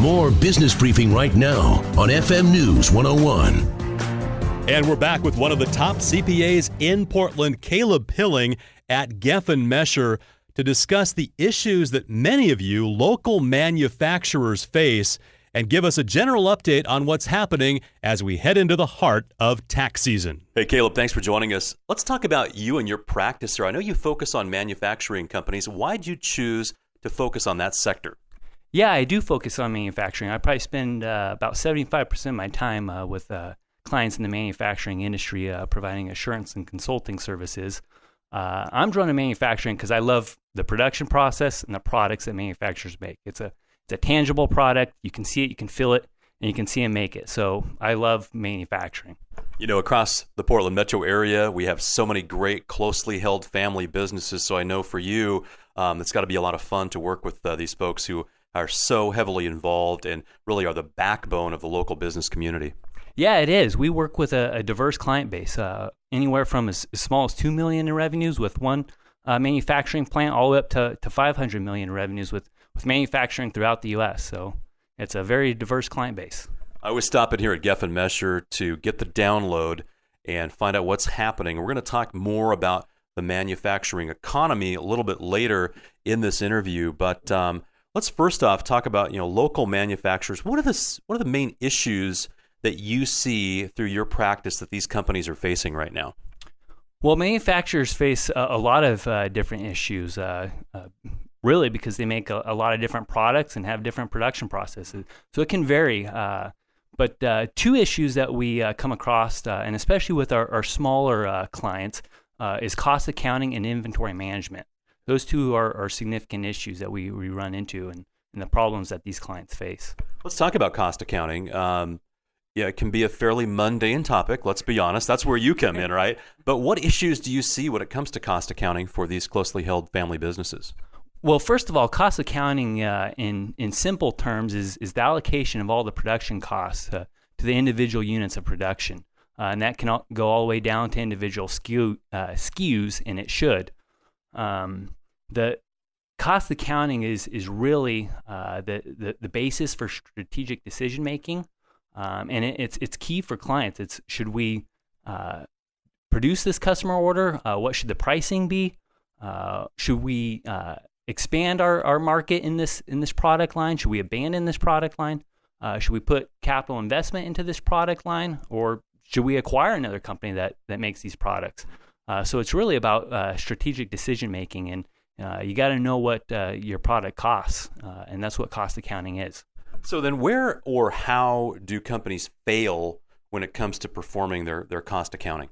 More Business Briefing right now on FM News 101. And we're back with one of the top CPAs in Portland, Caleb Pilling at Geffen Mesher, to discuss the issues that many of you local manufacturers face and give us a general update on what's happening as we head into the heart of tax season. Hey, Caleb, thanks for joining us. Let's talk about you and your practice here. I know you focus on manufacturing companies. Why'd you choose to focus on that sector? Yeah, I do focus on manufacturing. I probably spend about 75% of my time with clients in the manufacturing industry providing assurance and consulting services. I'm drawn to manufacturing because I love the production process and the products that manufacturers make. It's a tangible product. You can see it, you can feel it, and you can see them make it. So I love manufacturing. You know, across the Portland metro area, we have so many great, closely held family businesses. So I know for you, it's got to be a lot of fun to work with these folks who are so heavily involved and really are the backbone of the local business community. Yeah, it is. We work with a diverse client base, anywhere from as small as $2 million in revenues with one manufacturing plant all the way up to $500 million in revenues with manufacturing throughout the U.S. So it's a very diverse client base. I always stop in here at Geffen Mesher to get the download and find out what's happening. We're going to talk more about the manufacturing economy a little bit later in this interview, but let's first off talk about local manufacturers. What are the main issues that you see through your practice that these companies are facing right now? Well, manufacturers face a lot of different issues, really because they make a lot of different products and have different production processes. So it can vary. But two issues that we come across, and especially with our smaller clients, is cost accounting and inventory management. Those two are significant issues that we run into and the problems that these clients face. Let's talk about cost accounting. Yeah, it can be a fairly mundane topic, let's be honest. That's where you come in, right? But what issues do you see when it comes to cost accounting for these closely held family businesses? Well, first of all, cost accounting in simple terms is the allocation of all the production costs to the individual units of production. And that can go all the way down to individual SKUs, and it should. The cost accounting is really the basis for strategic decision making. And it's key for clients. Should we produce this customer order? What should the pricing be? Should we expand our market in this product line? Should we abandon this product line? Should we put capital investment into this product line, or should we acquire another company that makes these products? So it's really about strategic decision making, and you got to know what your product costs, and that's what cost accounting is. So then where or how do companies fail when it comes to performing their cost accounting?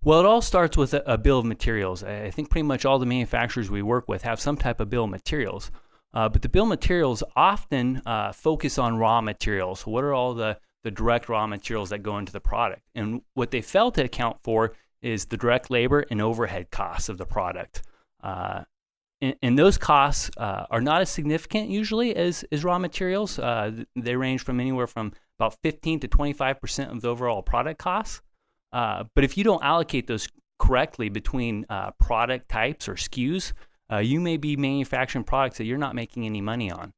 Well, it all starts with a bill of materials. I think pretty much all the manufacturers we work with have some type of bill of materials. But the bill of materials often focus on raw materials. What are all the direct raw materials that go into the product? And what they fail to account for is the direct labor and overhead costs of the product. And those costs are not as significant usually as raw materials. They range from anywhere from about 15 to 25% of the overall product costs. But if you don't allocate those correctly between product types or SKUs, you may be manufacturing products that you're not making any money on.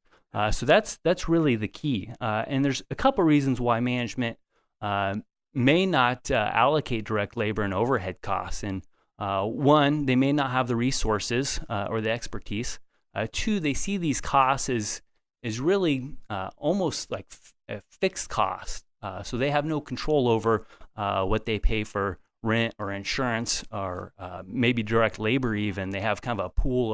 So that's really the key. And there's a couple reasons why management may not allocate direct labor and overhead costs. And one, they may not have the resources or the expertise. Two, they see these costs as really almost like a fixed cost. So they have no control over what they pay for rent or insurance or maybe direct labor even. They have kind of a pool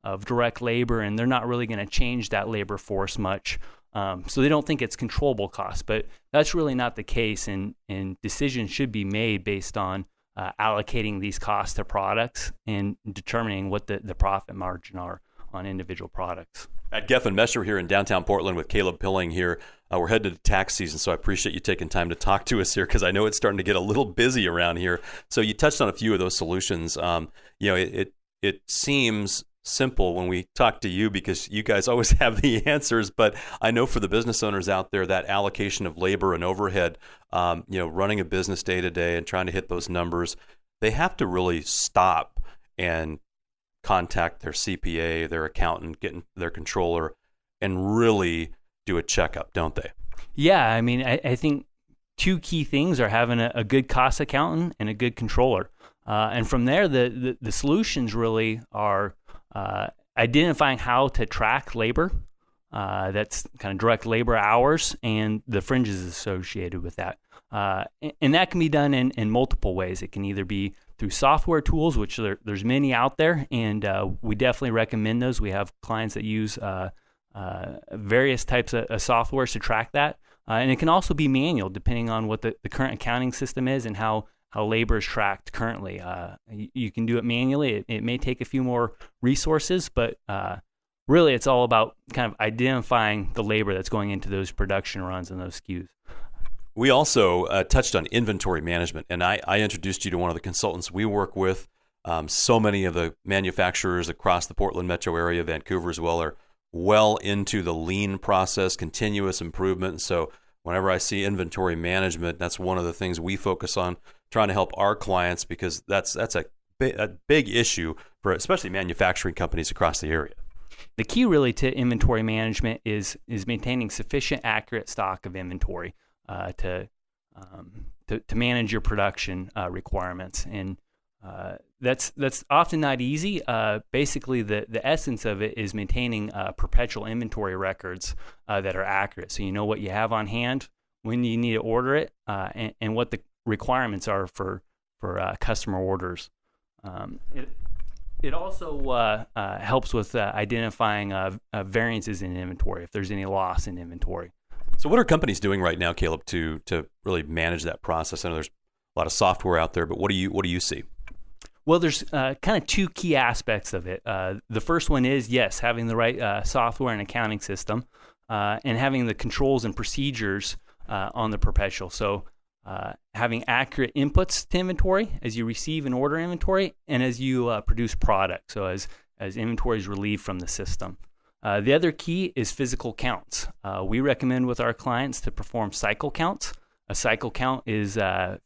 of direct labor, and they're not really going to change that labor force much. So they don't think it's controllable costs. But that's really not the case, and decisions should be made based on allocating these costs to products and determining what the profit margin are on individual products. At Geffen Mesher here in downtown Portland with Caleb Pilling here. We're headed to tax season, so I appreciate you taking time to talk to us here because I know it's starting to get a little busy around here. So you touched on a few of those solutions. It seems simple when we talk to you because you guys always have the answers, but I know for the business owners out there, that allocation of labor and overhead, running a business day to day and trying to hit those numbers, they have to really stop and contact their CPA, their accountant, get their controller, and really do a checkup, don't they? Yeah, I mean, I think two key things are having a good cost accountant and a good controller. And from there, the solutions really are identifying how to track labor. That's kind of direct labor hours and the fringes associated with that. And that can be done in multiple ways. It can either be through software tools, which there's many out there, and we definitely recommend those. We have clients that use various types of softwares to track that. And it can also be manual, depending on what the current accounting system is and how labor is tracked currently. You can do it manually. It may take a few more resources, but really it's all about kind of identifying the labor that's going into those production runs and those SKUs. We also touched on inventory management, and I introduced you to one of the consultants we work with. So many of the manufacturers across the Portland metro area, Vancouver as well, are well into the lean process, continuous improvement. So whenever I see inventory management, that's one of the things we focus on, trying to help our clients, because that's a big issue for especially manufacturing companies across the area. The key really to inventory management is maintaining sufficient, accurate stock of inventory to manage your production requirements, and that's often not easy. Basically, the essence of it is maintaining perpetual inventory records that are accurate, so you know what you have on hand, when you need to order it, and what the requirements are for customer orders. It also helps with identifying variances in inventory, if there's any loss in inventory. So what are companies doing right now, Caleb, to really manage that process? I know there's a lot of software out there, but what do you see? Well, there's kind of two key aspects of it. The first one is, yes, having the right software and accounting system, and having the controls and procedures on the perpetual. So having accurate inputs to inventory as you receive and order inventory, and as you produce product, so as inventory is relieved from the system. The other key is physical counts. We recommend with our clients to perform cycle counts. A cycle count is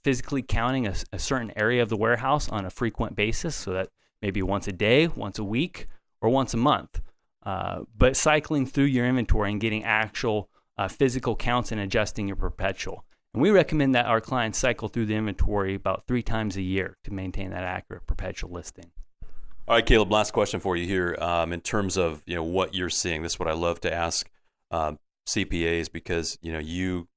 physically counting a certain area of the warehouse on a frequent basis, so that maybe once a day, once a week, or once a month. But cycling through your inventory and getting actual physical counts and adjusting your perpetual. And we recommend that our clients cycle through the inventory about 3 times a year to maintain that accurate perpetual listing. All right, Caleb, last question for you here. In terms of what you're seeing, this is what I love to ask CPAs, because you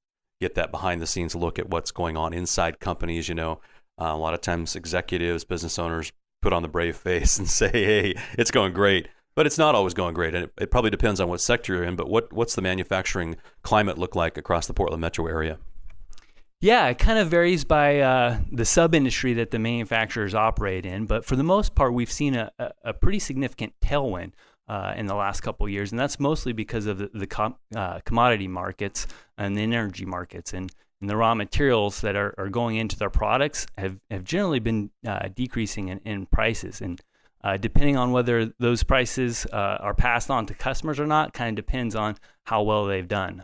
get that behind the scenes look at what's going on inside companies. A lot of times executives, business owners put on the brave face and say, hey, it's going great. But it's not always going great, and it probably depends on what sector you're in. But what's the manufacturing climate look like across the Portland metro area? Yeah, it kind of varies by the sub-industry that the manufacturers operate in, but for the most part, we've seen a pretty significant tailwind in the last couple of years, and that's mostly because of the commodity markets and the energy markets, and the raw materials that are going into their products have generally been decreasing in prices, and depending on whether those prices are passed on to customers or not, kind of depends on how well they've done.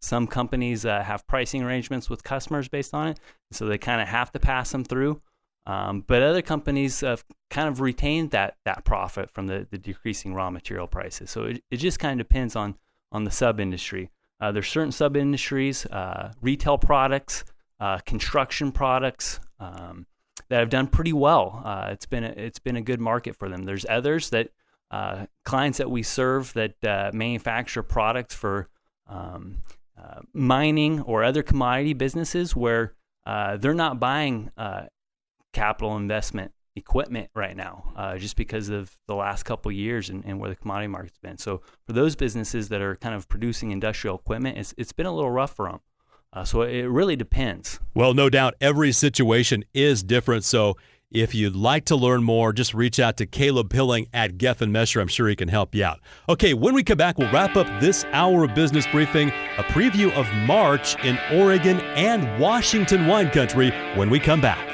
Some companies have pricing arrangements with customers based on it, so they kind of have to pass them through. But other companies kind of retained that profit from the decreasing raw material prices. So it just kind of depends on the sub-industry. There's certain sub-industries, retail products, construction products, that have done pretty well. It's been a good market for them. There's others that clients that we serve that manufacture products for mining or other commodity businesses where they're not buying capital investment equipment right now, just because of the last couple of years and where the commodity market's been. So for those businesses that are kind of producing industrial equipment, it's been a little rough for them. So it really depends. Well, no doubt every situation is different. So if you'd like to learn more, just reach out to Caleb Pilling at Geffen Mesher. I'm sure he can help you out. Okay, when we come back, we'll wrap up this hour of business briefing, a preview of March in Oregon and Washington wine country when we come back.